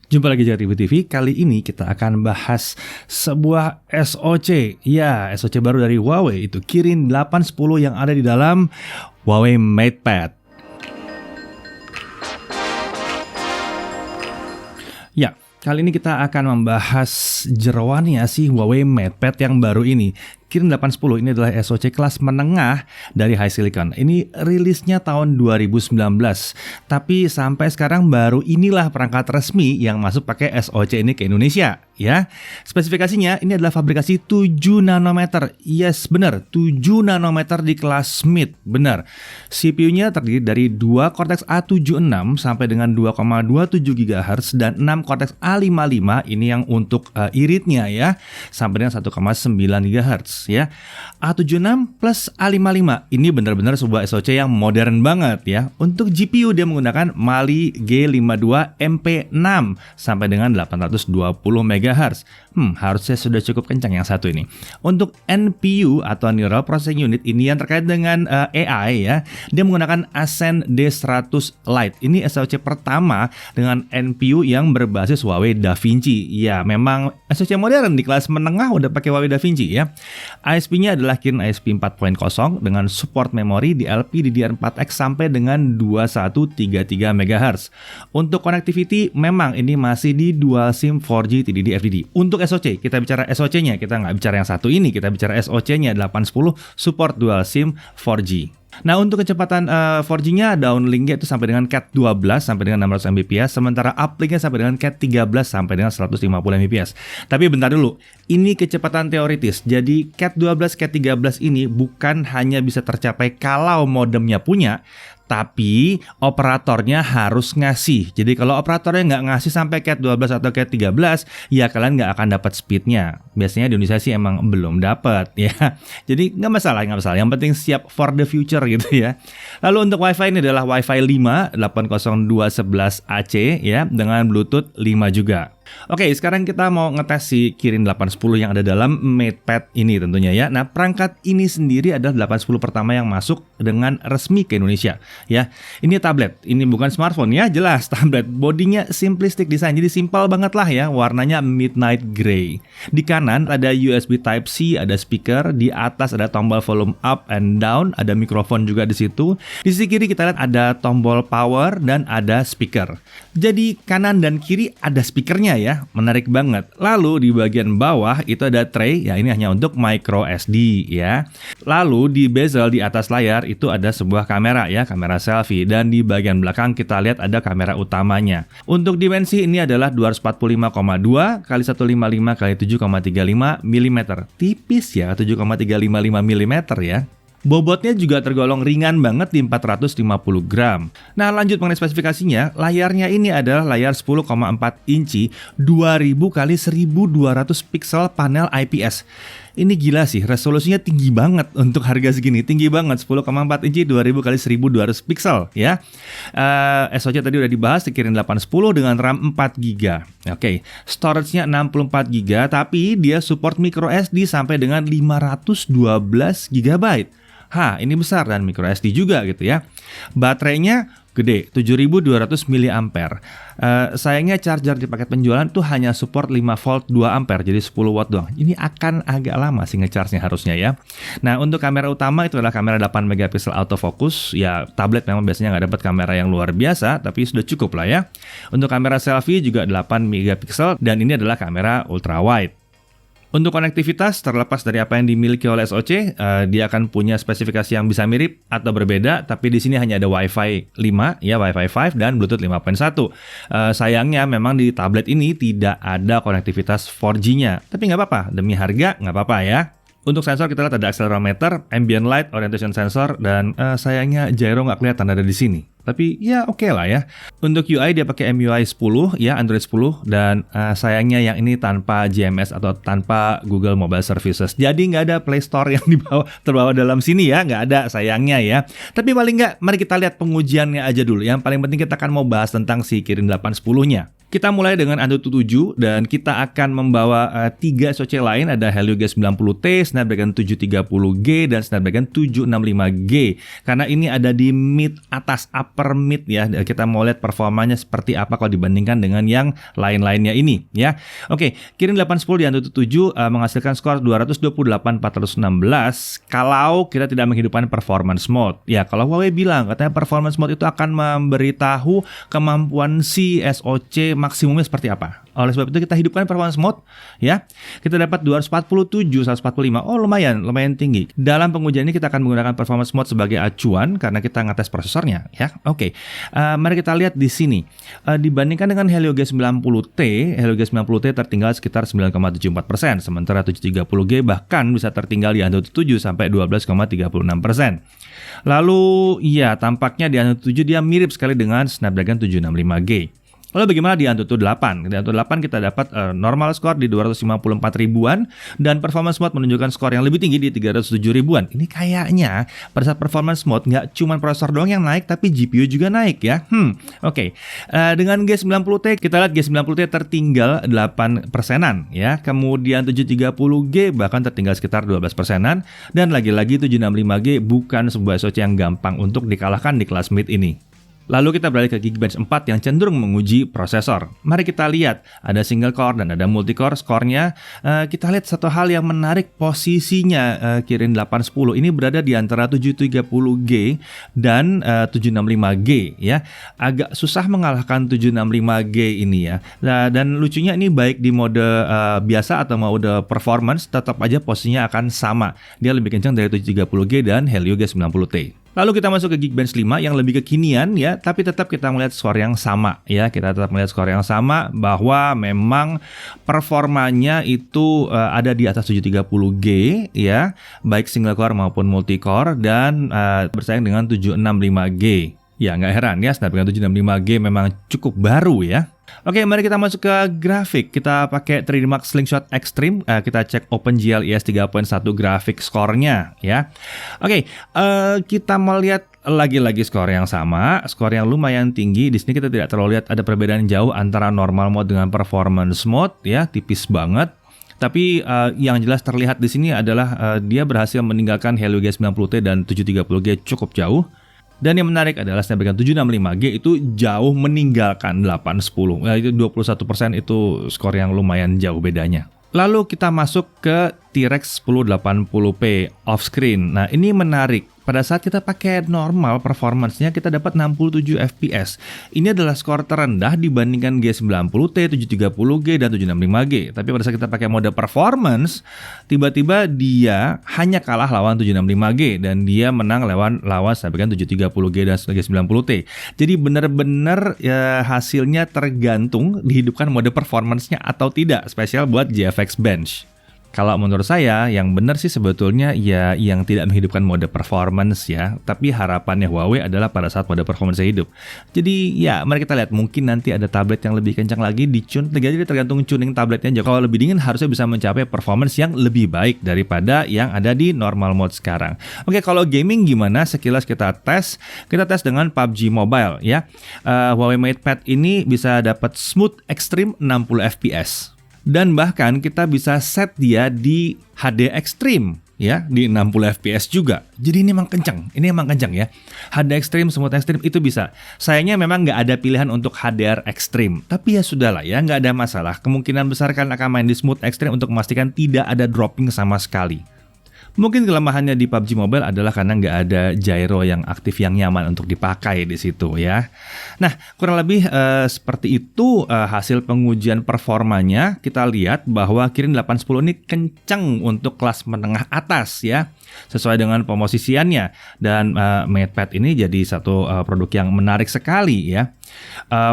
Jumpa lagi di Tribu TV. Kali ini kita akan bahas sebuah SoC. Ya, SoC baru dari Huawei, itu Kirin 810 yang ada di dalam Huawei MatePad. Ya, kali ini kita akan membahas jeroannya si Huawei MatePad yang baru ini. Kirin 810 ini adalah SoC kelas menengah dari HiSilicon. Ini rilisnya tahun 2019. Tapi sampai sekarang baru inilah perangkat resmi yang masuk pakai SoC ini ke Indonesia. Ya, spesifikasinya ini adalah fabrikasi 7 nanometer. Yes, benar, 7 nanometer di kelas mid. Benar. CPU-nya terdiri dari 2 Cortex A76 sampai dengan 2,27 GHz dan 6 Cortex A55. Ini yang untuk iritnya ya, sampai dengan 1,9 GHz. Ya, A76 plus A55 ini benar-benar sebuah SoC yang modern banget ya. Untuk GPU dia menggunakan Mali G52 MP6 sampai dengan 820 MHz. Harusnya sudah cukup kencang yang satu ini. Untuk NPU atau Neural Processing Unit ini yang terkait dengan AI ya, dia menggunakan Ascend D100 Lite. Ini SoC pertama dengan NPU yang berbasis Huawei DaVinci. Ya, memang SoC modern di kelas menengah udah pakai Huawei DaVinci ya. ISP-nya adalah Kirin ISP 4.0 dengan support memori di LPDDR4X sampai dengan 2133 MHz. Untuk connectivity memang ini masih di dual SIM 4G TDD FDD. Untuk SoC, kita bicara SoC-nya, kita nggak bicara yang satu ini, kita bicara SoC-nya 810 support dual SIM 4G. Nah, untuk kecepatan 4G-nya downlink-nya itu sampai dengan Cat 12 sampai dengan 600 Mbps, sementara uplink-nya sampai dengan Cat 13 sampai dengan 150 Mbps. Tapi bentar dulu, ini kecepatan teoritis. Jadi Cat 12, Cat 13 ini bukan hanya bisa tercapai kalau modemnya punya, tapi operatornya harus ngasih. Jadi kalau operatornya nggak ngasih sampai Cat 12 atau Cat 13, ya kalian nggak akan dapat speednya. Biasanya di Indonesia sih emang belum dapat ya. Jadi nggak masalah. Yang penting siap for the future gitu ya. Lalu untuk Wi-Fi ini adalah Wi-Fi 5 802.11ac ya, dengan Bluetooth 5 juga. Oke, sekarang kita mau ngetes si Kirin 810 yang ada dalam MatePad ini tentunya ya. Nah, perangkat ini sendiri adalah 810 pertama yang masuk dengan resmi ke Indonesia ya. Ini tablet, ini bukan smartphone ya, jelas tablet. Bodinya simplistic design, jadi simpel banget lah ya. Warnanya midnight gray. Di kanan ada USB Type-C, ada speaker. Di atas ada tombol volume up and down, ada mikrofon juga di situ. Di sisi kiri kita lihat ada tombol power dan ada speaker. Jadi kanan dan kiri ada speakernya ya, menarik banget. Lalu di bagian bawah itu ada tray, ya ini hanya untuk micro SD ya. Lalu di bezel di atas layar itu ada sebuah kamera ya, kamera selfie, dan di bagian belakang kita lihat ada kamera utamanya. Untuk dimensi ini adalah 245,2 x 155 x 7,35 mm. Tipis ya, 7,355 mm ya. Bobotnya juga tergolong ringan banget di 450 gram. Nah, lanjut mengenai spesifikasinya, layarnya ini adalah layar 10,4 inci 2000 x 1200 pixel panel IPS. Ini gila sih, resolusinya tinggi banget untuk harga segini, tinggi banget, 10,4 inci 2000 x 1200 pixel ya. SoC tadi udah dibahas, Kirin 810 dengan RAM 4GB. Oke, storage-nya 64GB, tapi dia support micro SD sampai dengan 512 GB. Ini besar, dan micro SD juga gitu ya. Baterainya gede, 7200 mAh. Sayangnya charger di paket penjualan tuh hanya support 5 volt 2 ampere, jadi 10 watt doang. Ini akan agak lama sih ngecharge-nya harusnya ya. Nah, untuk kamera utama itu adalah kamera 8 megapiksel autofocus. Ya, tablet memang biasanya nggak dapat kamera yang luar biasa, tapi sudah cukup lah ya. Untuk kamera selfie juga 8 megapiksel, dan ini adalah kamera ultra wide. Untuk konektivitas, terlepas dari apa yang dimiliki oleh SoC, dia akan punya spesifikasi yang bisa mirip atau berbeda, tapi di sini hanya ada Wi-Fi 5, ya Wi-Fi 5 dan Bluetooth 5.1. Sayangnya memang di tablet ini tidak ada konektivitas 4G-nya, tapi nggak apa-apa, demi harga nggak apa-apa ya. Untuk sensor kita lihat ada accelerometer, ambient light, orientation sensor, dan sayangnya gyro nggak kelihatan ada di sini. Tapi ya oke lah ya. Untuk UI dia pakai MIUI 10 ya, Android 10, dan sayangnya yang ini tanpa GMS atau tanpa Google Mobile Services. Jadi nggak ada Play Store yang terbawa dalam sini ya, nggak ada sayangnya ya. Tapi paling nggak, mari kita lihat pengujiannya aja dulu. Yang paling penting kita akan mau bahas tentang si Kirin 810-nya. Kita mulai dengan Antutu 7 dan kita akan membawa 3 SoC lain, ada Helio G90T, Snapdragon 730G dan Snapdragon 765G. Karena ini ada di mid atas, upper mid ya. Kita mau lihat performanya seperti apa kalau dibandingkan dengan yang lain-lainnya ini ya. Oke, Kirin 810 di Antutu 7 menghasilkan skor 228.416 kalau kita tidak menghidupkan performance mode. Ya, kalau Huawei bilang katanya performance mode itu akan memberitahu kemampuan si SoC maksimumnya seperti apa. Oleh sebab itu kita hidupkan performance mode ya. Kita dapat 247, 145. Oh, lumayan tinggi. Dalam pengujian ini kita akan menggunakan performance mode sebagai acuan karena kita ngetes prosesornya ya. Oke. Mari kita lihat di sini. Dibandingkan dengan Helio G90T, Helio G90T tertinggal sekitar 9,74%, sementara 730G bahkan bisa tertinggal di Antutu 7 sampai 12,36%. Lalu ya, tampaknya di Antutu 7 dia mirip sekali dengan Snapdragon 765G. Lalu bagaimana di Antutu 8? Di Antutu 8 kita dapat normal score di 254 ribuan dan performance mode menunjukkan skor yang lebih tinggi di 307 ribuan. Ini kayaknya pada saat performance mode nggak cuma prosesor doang yang naik, tapi GPU juga naik ya. Oke. Dengan G90T kita lihat G90T tertinggal 8%-an ya. Kemudian 730G bahkan tertinggal sekitar 12%-an. Dan lagi-lagi 765G bukan sebuah SoC yang gampang untuk dikalahkan di kelas mid ini. Lalu kita beralih ke Geekbench 4 yang cenderung menguji prosesor. Mari kita lihat, ada single core dan ada multi core skornya. Kita lihat satu hal yang menarik, posisinya Kirin 810 ini berada di antara 730G dan 765G ya. Agak susah mengalahkan 765G ini ya. Dan lucunya ini baik di mode biasa atau mode performance tetap aja posisinya akan sama. Dia lebih kencang dari 730G dan Helio G90T. Lalu kita masuk ke Geekbench 5 yang lebih kekinian ya, tapi tetap kita melihat skor yang sama ya. Kita tetap melihat skor yang sama bahwa memang performanya itu ada di atas 730G ya, baik single core maupun multi core dan bersaing dengan 765G. Ya, nggak heran ya, Snapdragon 765G memang cukup baru ya. Oke, mari kita masuk ke grafik. Kita pakai 3D Mark Slingshot Extreme. Kita cek OpenGL ES 3.1 grafik skornya ya. Oke, kita melihat lagi-lagi skor yang sama, skor yang lumayan tinggi. Di sini kita tidak terlalu lihat ada perbedaan jauh antara normal mode dengan performance mode ya, tipis banget. Tapi yang jelas terlihat di sini adalah dia berhasil meninggalkan Helio G90T dan 730G cukup jauh. Dan yang menarik adalah Snapdragon 765G itu jauh meninggalkan 810. Nah, itu 21% itu skor yang lumayan jauh bedanya. Lalu kita masuk ke T-Rex 1080p off-screen. Nah, ini menarik. Pada saat kita pakai normal performance-nya kita dapat 67 fps. Ini adalah skor terendah dibandingkan G90T, 730G, dan 765G. Tapi pada saat kita pakai mode performance, tiba-tiba dia hanya kalah lawan 765G dan dia menang lawan Snapdragon 730G dan G90T. Jadi benar-benar ya, hasilnya tergantung dihidupkan mode performance-nya atau tidak, spesial buat GFX Bench. Kalau menurut saya, yang benar sih sebetulnya ya yang tidak menghidupkan mode performance ya. Tapi harapannya Huawei adalah pada saat mode performance hidup. Jadi ya mari kita lihat, mungkin nanti ada tablet yang lebih kencang lagi di-tune. Jadi tergantung tuning tabletnya. Kalau lebih dingin harusnya bisa mencapai performance yang lebih baik daripada yang ada di normal mode sekarang. Oke, kalau gaming gimana? Sekilas kita tes. Kita tes dengan PUBG Mobile ya. Huawei MatePad ini bisa dapat smooth extreme 60 fps. Dan bahkan kita bisa set dia di HD Extreme ya, di 60 fps juga. Jadi ini emang kencang, ya. HD Extreme, Smooth Extreme itu bisa. Sayangnya memang nggak ada pilihan untuk HDR Extreme. Tapi ya sudahlah ya, nggak ada masalah. Kemungkinan besar kan akan main di Smooth Extreme untuk memastikan tidak ada dropping sama sekali. Mungkin kelemahannya di PUBG Mobile adalah karena nggak ada gyro yang aktif yang nyaman untuk dipakai di situ ya. Nah, kurang lebih seperti itu hasil pengujian performanya. Kita lihat bahwa Kirin 810 ini kencang untuk kelas menengah atas ya, sesuai dengan pemosisiannya. Dan MatePad ini jadi satu produk yang menarik sekali ya.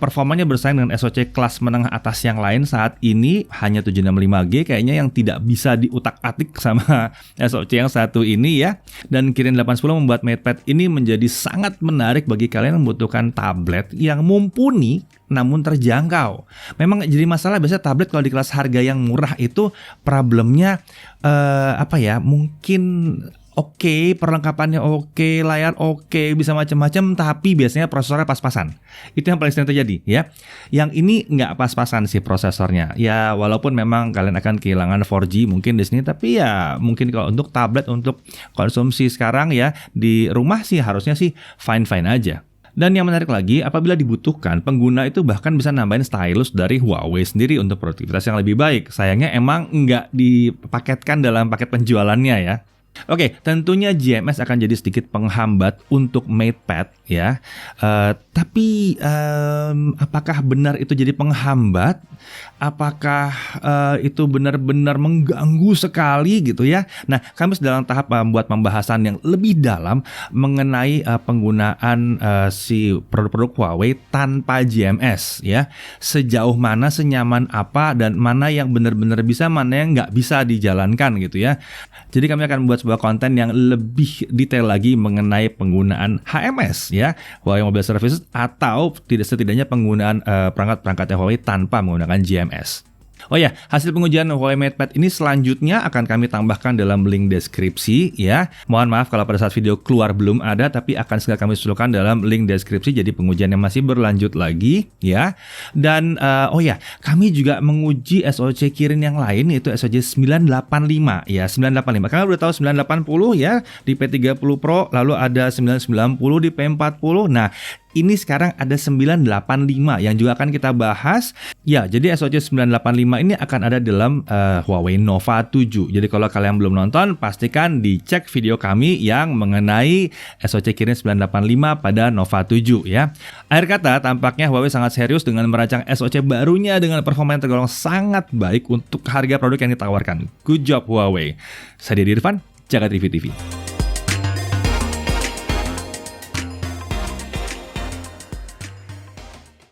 Performanya bersaing dengan SoC kelas menengah atas yang lain saat ini. Hanya 765G kayaknya yang tidak bisa diutak-atik sama SoC yang satu ini ya. Dan Kirin 810 membuat MatePad ini menjadi sangat menarik bagi kalian yang membutuhkan tablet yang mumpuni namun terjangkau. Memang jadi masalah biasanya tablet kalau di kelas harga yang murah itu problemnya mungkin oke, perlengkapannya oke, layar oke, bisa macam-macam, tapi biasanya prosesornya pas-pasan. Itu yang paling sering terjadi ya. Yang ini nggak pas-pasan sih prosesornya. Ya walaupun memang kalian akan kehilangan 4G mungkin di sini, tapi ya mungkin kalau untuk tablet, untuk konsumsi sekarang ya di rumah sih harusnya sih fine-fine aja. Dan yang menarik lagi, apabila dibutuhkan, pengguna itu bahkan bisa nambahin stylus dari Huawei sendiri untuk produktivitas yang lebih baik. Sayangnya emang nggak dipaketkan dalam paket penjualannya ya. Oke, tentunya GMS akan jadi sedikit penghambat untuk MatePad ya. Tapi apakah benar itu jadi penghambat? Apakah itu benar-benar mengganggu sekali gitu ya? Nah, kami sedang tahap membuat pembahasan yang lebih dalam mengenai penggunaan si produk-produk Huawei tanpa GMS ya. Sejauh mana, senyaman apa, dan mana yang benar-benar bisa, mana yang nggak bisa dijalankan gitu ya. Jadi kami akan membuat sebuah konten yang lebih detail lagi mengenai penggunaan HMS ya, Huawei Mobile Services, atau setidaknya penggunaan perangkat-perangkat Huawei tanpa menggunakan GMS. Oh ya, hasil pengujian Huawei MatePad ini selanjutnya akan kami tambahkan dalam link deskripsi ya. Mohon maaf kalau pada saat video keluar belum ada, tapi akan segera kami usulkan dalam link deskripsi. Jadi pengujian yang masih berlanjut lagi ya. Dan oh ya, kami juga menguji SoC Kirin yang lain, yaitu SoC 985 ya, 985. Kalian udah tahu 980 ya di P30 Pro, lalu ada 990 di P40. Nah, ini sekarang ada 985 yang juga akan kita bahas. Ya, jadi SoC 985 ini akan ada dalam Huawei Nova 7. Jadi kalau kalian belum nonton, pastikan dicek video kami yang mengenai SoC Kirin 985 pada Nova 7 ya. Akhir kata, tampaknya Huawei sangat serius dengan merancang SoC barunya dengan performa yang tergolong sangat baik untuk harga produk yang ditawarkan. Good job Huawei. Saya Deddy Irfan, Jagat Review TV.